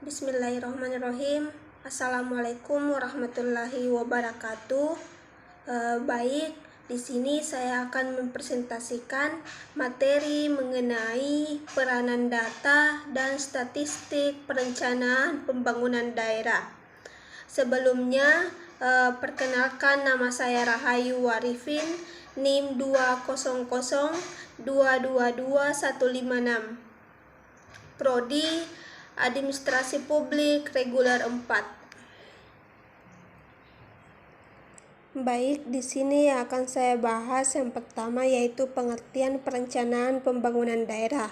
Bismillahirrahmanirrahim. Assalamualaikum warahmatullahi wabarakatuh. Baik, di sini saya akan mempresentasikan materi mengenai peranan data dan statistik perencanaan pembangunan daerah. Sebelumnya, perkenalkan, nama saya Rahayu Arifin, NIM 200222156, Prodi Administrasi Publik Reguler 4. Baik, di sini akan saya bahas yang pertama, yaitu pengertian perencanaan pembangunan daerah.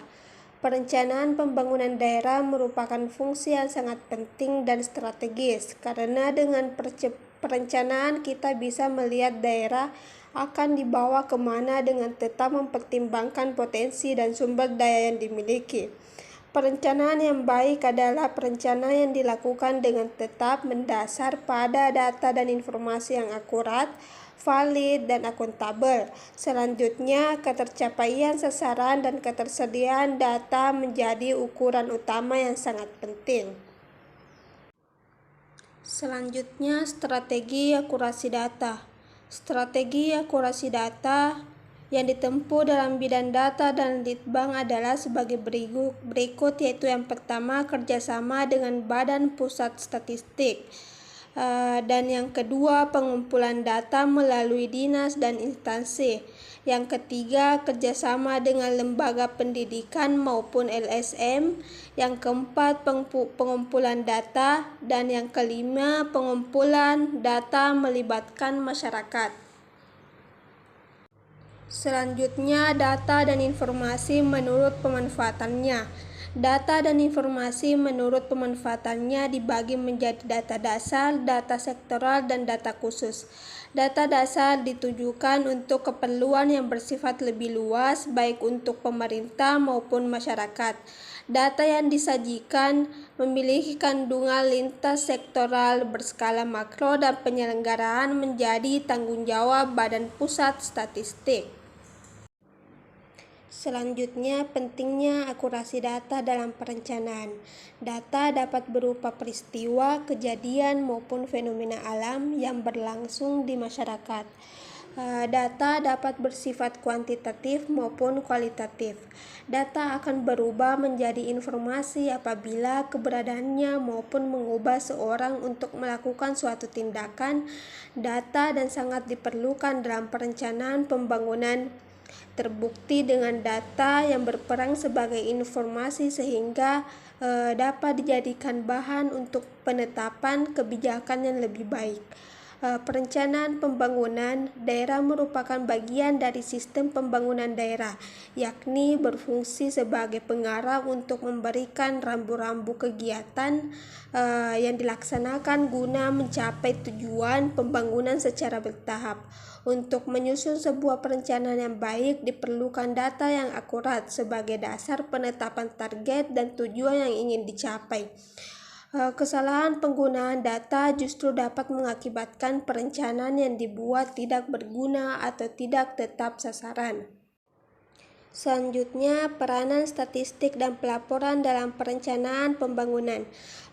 Perencanaan pembangunan daerah merupakan fungsi yang sangat penting dan strategis, karena dengan perencanaan kita bisa melihat daerah akan dibawa kemana dengan tetap mempertimbangkan potensi dan sumber daya yang dimiliki. Perencanaan yang baik adalah perencanaan yang dilakukan dengan tetap mendasar pada data dan informasi yang akurat, valid, dan akuntabel. Selanjutnya, ketercapaian sasaran dan ketersediaan data menjadi ukuran utama yang sangat penting. Selanjutnya, strategi akurasi data. Strategi akurasi data yang ditempuh dalam bidang data dan litbang adalah sebagai berikut, yaitu yang pertama, kerjasama dengan Badan Pusat Statistik, dan yang kedua, pengumpulan data melalui dinas dan instansi. Yang ketiga, kerjasama dengan lembaga pendidikan maupun LSM. Yang keempat, pengumpulan data, dan yang kelima, pengumpulan data melibatkan masyarakat. Selanjutnya, data dan informasi menurut pemanfaatannya. Data dan informasi menurut pemanfaatannya dibagi menjadi data dasar, data sektoral, dan data khusus. Data dasar ditujukan untuk keperluan yang bersifat lebih luas, baik untuk pemerintah maupun masyarakat. Data yang disajikan memiliki kandungan lintas sektoral berskala makro dan penyelenggaraan menjadi tanggung jawab Badan Pusat Statistik. Selanjutnya, pentingnya akurasi data dalam perencanaan. Data dapat berupa peristiwa, kejadian, maupun fenomena alam yang berlangsung di masyarakat. Data dapat bersifat kuantitatif maupun kualitatif. Data akan berubah menjadi informasi apabila keberadaannya maupun mengubah seorang untuk melakukan suatu tindakan. Data dan sangat diperlukan dalam perencanaan pembangunan. Terbukti dengan data yang berperan sebagai informasi sehingga dapat dijadikan bahan untuk penetapan kebijakan yang lebih baik. Perencanaan pembangunan daerah merupakan bagian dari sistem pembangunan daerah, yakni berfungsi sebagai pengarah untuk memberikan rambu-rambu kegiatan yang dilaksanakan guna mencapai tujuan pembangunan secara bertahap. Untuk menyusun sebuah perencanaan yang baik, diperlukan data yang akurat sebagai dasar penetapan target dan tujuan yang ingin dicapai. Kesalahan penggunaan data justru dapat mengakibatkan perencanaan yang dibuat tidak berguna atau tidak tetap sasaran. Selanjutnya, peranan statistik dan pelaporan dalam perencanaan pembangunan.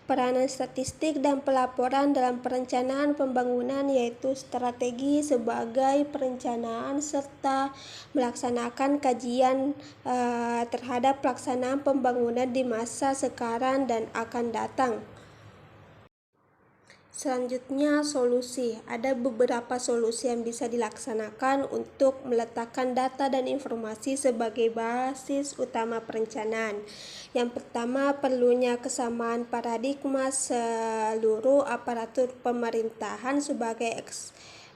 Peranan statistik dan pelaporan dalam perencanaan pembangunan yaitu strategi sebagai perencanaan serta melaksanakan kajian terhadap pelaksanaan pembangunan di masa sekarang dan akan datang. Selanjutnya, solusi. Ada beberapa solusi yang bisa dilaksanakan untuk meletakkan data dan informasi sebagai basis utama perencanaan. Yang pertama, perlunya kesamaan paradigma seluruh aparatur pemerintahan sebagai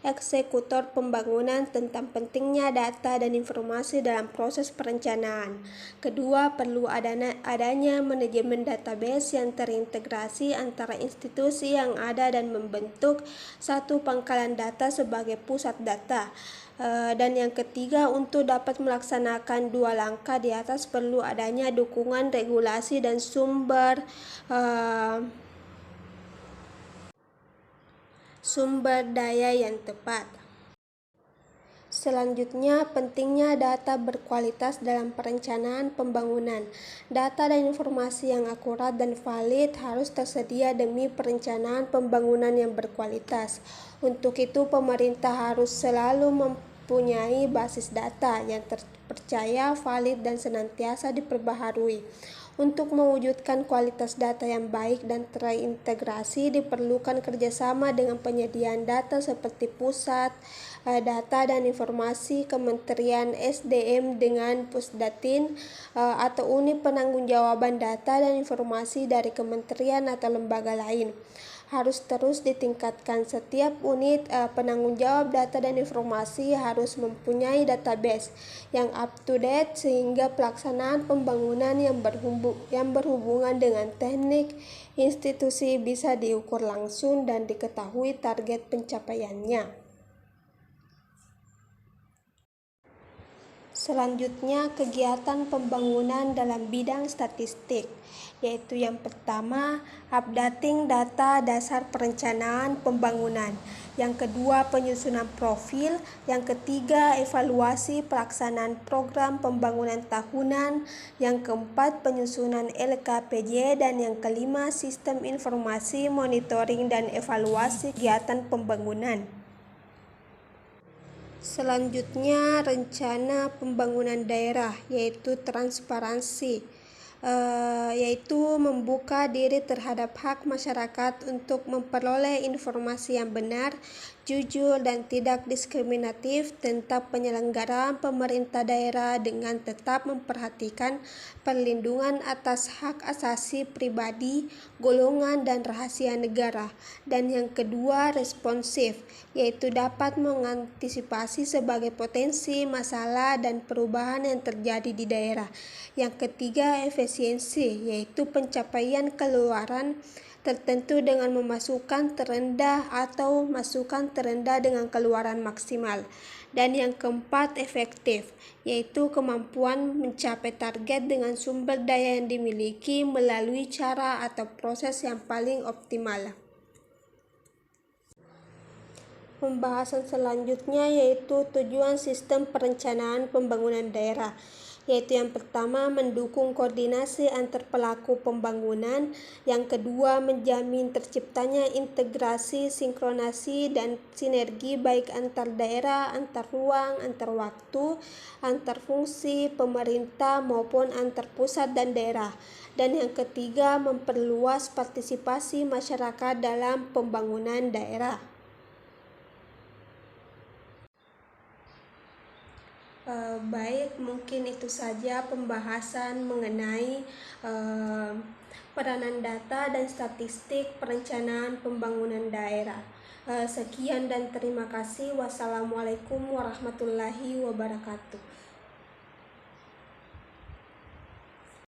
eksekutor pembangunan tentang pentingnya data dan informasi dalam proses perencanaan. Kedua, perlu adanya manajemen database yang terintegrasi antara institusi yang ada dan membentuk satu pangkalan data sebagai pusat data. Dan yang ketiga, untuk dapat melaksanakan dua langkah di atas perlu adanya dukungan regulasi dan sumber daya yang tepat. Selanjutnya, pentingnya data berkualitas dalam perencanaan pembangunan. Data dan informasi yang akurat dan valid harus tersedia demi perencanaan pembangunan yang berkualitas. Untuk itu, pemerintah harus selalu mempunyai basis data yang terpercaya, valid, dan senantiasa diperbaharui. Untuk mewujudkan kualitas data yang baik dan terintegrasi, diperlukan kerjasama dengan penyediaan data seperti pusat data dan informasi Kementerian SDM dengan Pusdatin atau unit penanggung-jawaban data dan informasi dari kementerian atau lembaga lain. Harus terus ditingkatkan. Setiap unit penanggung jawab data dan informasi harus mempunyai database yang up to date sehingga pelaksanaan pembangunan yang berhubungan dengan teknik institusi bisa diukur langsung dan diketahui target pencapaiannya. Selanjutnya, kegiatan pembangunan dalam bidang statistik, yaitu yang pertama, updating data dasar perencanaan pembangunan. Yang kedua, penyusunan profil. Yang ketiga, evaluasi pelaksanaan program pembangunan tahunan. Yang keempat, penyusunan LKPJ. Dan yang kelima, sistem informasi, monitoring, dan evaluasi kegiatan pembangunan. Selanjutnya, rencana pembangunan daerah, yaitu transparansi, yaitu membuka diri terhadap hak masyarakat untuk memperoleh informasi yang benar, jujur, dan tidak diskriminatif tentang penyelenggaraan pemerintah daerah dengan tetap memperhatikan perlindungan atas hak asasi pribadi, golongan, dan rahasia negara. Dan yang kedua, responsif, yaitu dapat mengantisipasi sebagai potensi, masalah, dan perubahan yang terjadi di daerah. Yang ketiga, efisiensi, yaitu pencapaian keluaran tertentu dengan memasukkan terendah atau masukan terendah dengan keluaran maksimal. Dan yang keempat, efektif, yaitu kemampuan mencapai target dengan sumber daya yang dimiliki melalui cara atau proses yang paling optimal. Pembahasan selanjutnya yaitu tujuan sistem perencanaan pembangunan daerah, yaitu yang pertama, mendukung koordinasi antar pelaku pembangunan. Yang kedua, menjamin terciptanya integrasi, sinkronasi, dan sinergi baik antar daerah, antar ruang, antar waktu, antar fungsi pemerintah maupun antar pusat dan daerah. Dan yang ketiga, memperluas partisipasi masyarakat dalam pembangunan daerah. Baik, mungkin itu saja pembahasan mengenai peranan data dan statistik perencanaan pembangunan daerah. Sekian dan terima kasih. Wassalamualaikum warahmatullahi wabarakatuh.